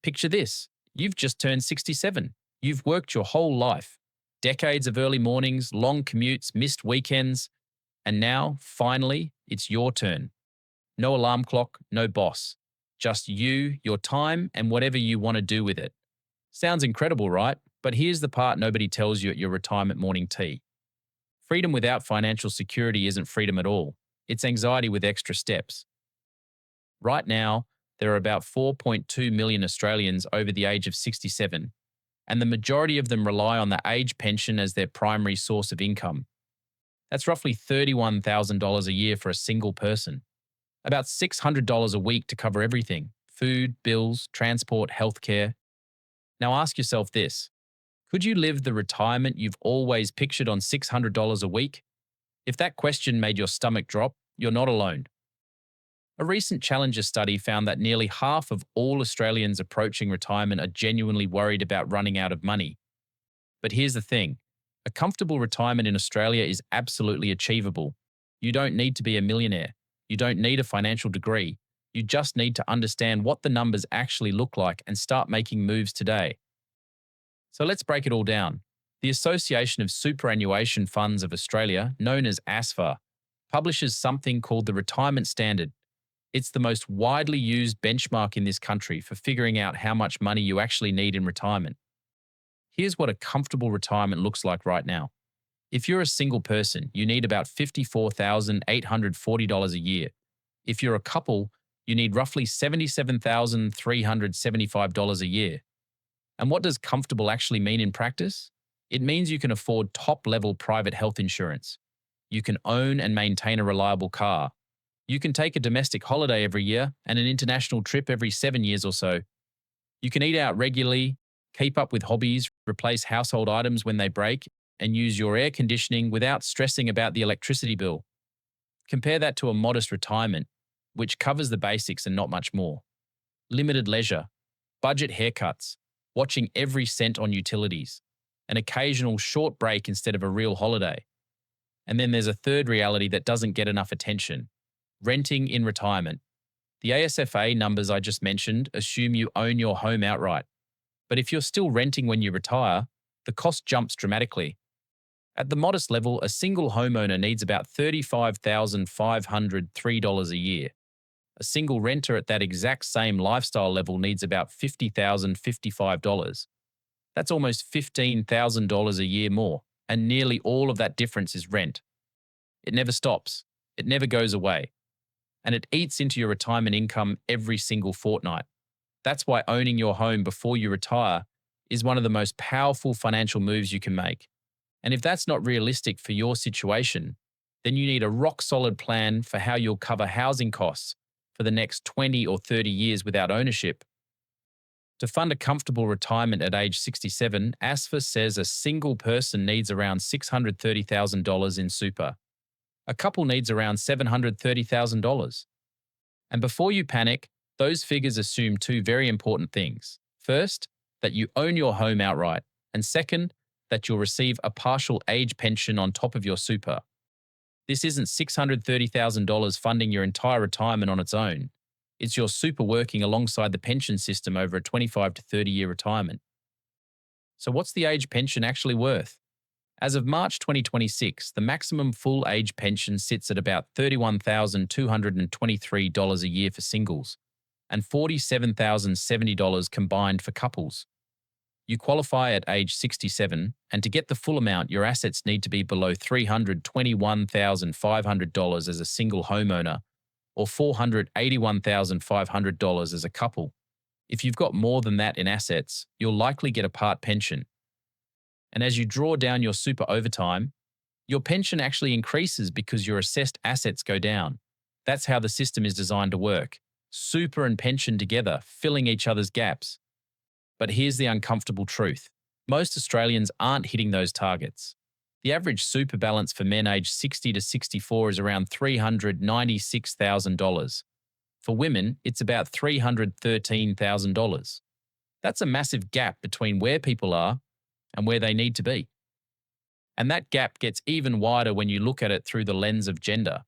Picture this. You've just turned 67. You've worked your whole life. Decades of early mornings, long commutes, missed weekends. And now, finally, it's your turn. No alarm clock, no boss. Just you, your time, and whatever you want to do with it. Sounds incredible, right? But here's the part nobody tells you at your retirement morning tea. Freedom without financial security isn't freedom at all. It's anxiety with extra steps. Right now, there are about 4.2 million Australians over the age of 67, and the majority of them rely on the age pension as their primary source of income. That's roughly $31,000 a year for a single person. About $600 a week to cover everything: food, bills, transport, healthcare. Now ask yourself this. Could you live the retirement you've always pictured on $600 a week? If that question made your stomach drop, you're not alone. A recent Challenger study found that nearly half of all Australians approaching retirement are genuinely worried about running out of money. But here's the thing. A comfortable retirement in Australia is absolutely achievable. You don't need to be a millionaire. You don't need a financial degree. You just need to understand what the numbers actually look like and start making moves today. So let's break it all down. The Association of Superannuation Funds of Australia, known as ASFA, publishes something called the Retirement Standard. It's the most widely used benchmark in this country for figuring out how much money you actually need in retirement. Here's what a comfortable retirement looks like right now. If you're a single person, you need about $54,840 a year. If you're a couple, you need roughly $77,375 a year. And what does comfortable actually mean in practice? It means you can afford top-level private health insurance. You can own and maintain a reliable car. You can take a domestic holiday every year and an international trip every 7 years or so. You can eat out regularly, keep up with hobbies, replace household items when they break, and use your air conditioning without stressing about the electricity bill. Compare that to a modest retirement, which covers the basics and not much more. Limited leisure, budget haircuts, watching every cent on utilities, an occasional short break instead of a real holiday. And then there's a third reality that doesn't get enough attention: renting in retirement. The ASFA numbers I just mentioned assume you own your home outright. But if you're still renting when you retire, the cost jumps dramatically. At the modest level, a single homeowner needs about $35,503 a year. A single renter at that exact same lifestyle level needs about $50,055. That's almost $15,000 a year more, and nearly all of that difference is rent. It never stops. It never goes away. And it eats into your retirement income every single fortnight. That's why owning your home before you retire is one of the most powerful financial moves you can make. And if that's not realistic for your situation, then you need a rock-solid plan for how you'll cover housing costs for the next 20 or 30 years without ownership. To fund a comfortable retirement at age 67, ASFA says a single person needs around $630,000 in super. A couple needs around $730,000. And before you panic, those figures assume two very important things. First, that you own your home outright, and second, that you'll receive a partial age pension on top of your super. This isn't $630,000 funding your entire retirement on its own. It's your super working alongside the pension system over a 25 to 30-year retirement. So what's the age pension actually worth? As of March 2026, the maximum full age pension sits at about $31,223 a year for singles and $47,070 combined for couples. You qualify at age 67, and to get the full amount, your assets need to be below $321,500 as a single homeowner or $481,500 as a couple. If you've got more than that in assets, you'll likely get a part pension. And as you draw down your super over time, your pension actually increases because your assessed assets go down. That's how the system is designed to work. Super and pension together, filling each other's gaps. But here's the uncomfortable truth. Most Australians aren't hitting those targets. The average super balance for men aged 60 to 64 is around $396,000. For women, it's about $313,000. That's a massive gap between where people are and where they need to be. And that gap gets even wider when you look at it through the lens of gender.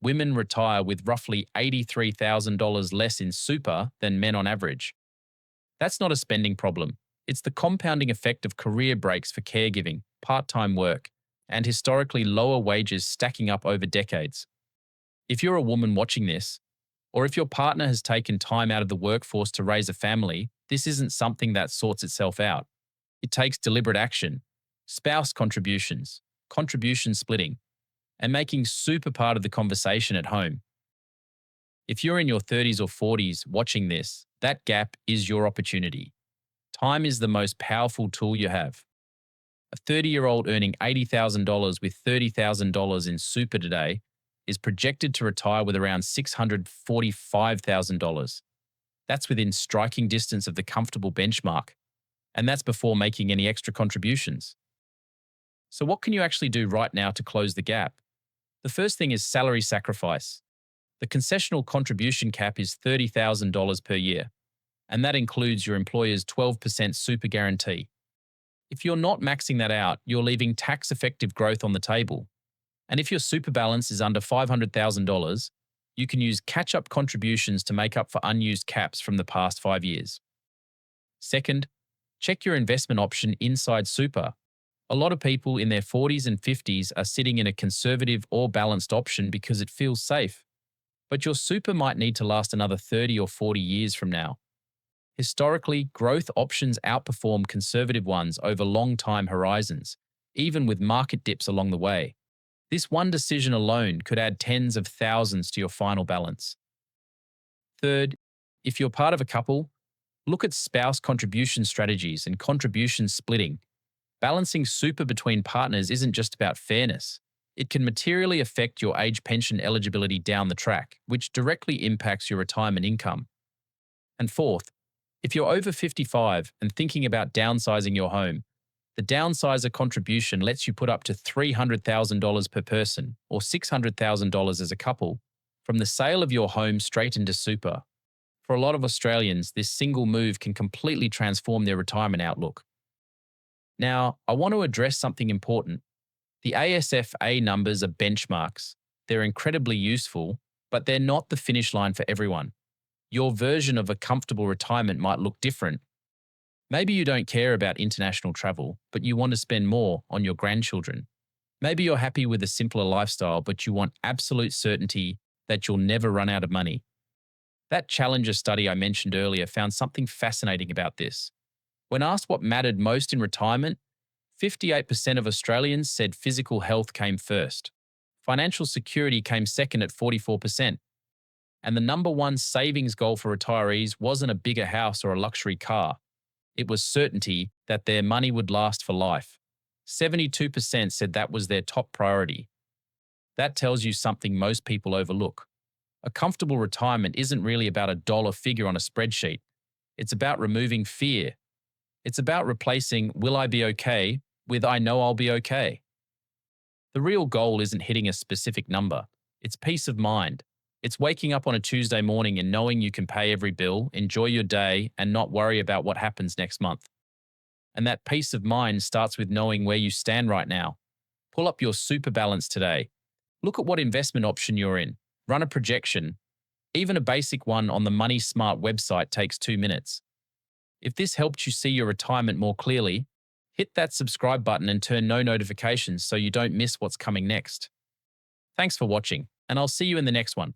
Women retire with roughly $83,000 less in super than men on average. That's not a spending problem. It's the compounding effect of career breaks for caregiving, part-time work, and historically lower wages stacking up over decades. If you're a woman watching this, or if your partner has taken time out of the workforce to raise a family, this isn't something that sorts itself out. It takes deliberate action, spouse contributions, contribution splitting, and making super part of the conversation at home. If you're in your 30s or 40s watching this, that gap is your opportunity. Time is the most powerful tool you have. A 30-year-old earning $80,000 with $30,000 in super today is projected to retire with around $645,000. That's within striking distance of the comfortable benchmark, and that's before making any extra contributions. So what can you actually do right now to close the gap? The first thing is salary sacrifice. The concessional contribution cap is $30,000 per year, and that includes your employer's 12% super guarantee. If you're not maxing that out, you're leaving tax-effective growth on the table. And if your super balance is under $500,000, you can use catch-up contributions to make up for unused caps from the past 5 years. Second, check your investment option inside super. A lot of people in their 40s and 50s are sitting in a conservative or balanced option because it feels safe. But your super might need to last another 30 or 40 years from now. Historically, growth options outperform conservative ones over long time horizons, even with market dips along the way. This one decision alone could add tens of thousands to your final balance. Third, if you're part of a couple, look at spouse contribution strategies and contribution splitting. Balancing super between partners isn't just about fairness. It can materially affect your age pension eligibility down the track, which directly impacts your retirement income. And fourth, if you're over 55 and thinking about downsizing your home, the downsizer contribution lets you put up to $300,000 per person or $600,000 as a couple from the sale of your home straight into super. For a lot of Australians, this single move can completely transform their retirement outlook. Now, I want to address something important. The ASFA numbers are benchmarks. They're incredibly useful, but they're not the finish line for everyone. Your version of a comfortable retirement might look different. Maybe you don't care about international travel, but you want to spend more on your grandchildren. Maybe you're happy with a simpler lifestyle, but you want absolute certainty that you'll never run out of money. That Challenger study I mentioned earlier found something fascinating about this. When asked what mattered most in retirement, 58% of Australians said physical health came first. Financial security came second at 44%. And the number one savings goal for retirees wasn't a bigger house or a luxury car. It was certainty that their money would last for life. 72% said that was their top priority. That tells you something most people overlook. A comfortable retirement isn't really about a dollar figure on a spreadsheet. It's about removing fear. It's about replacing "will I be okay" with "I know I'll be okay." The real goal isn't hitting a specific number. It's peace of mind. It's waking up on a Tuesday morning and knowing you can pay every bill, enjoy your day, and not worry about what happens next month. And that peace of mind starts with knowing where you stand right now. Pull up your super balance today. Look at what investment option you're in. Run a projection. Even a basic one on the Money Smart website takes 2 minutes. If this helped you see your retirement more clearly, hit that subscribe button and turn no notifications so you don't miss what's coming next. Thanks for watching, and I'll see you in the next one.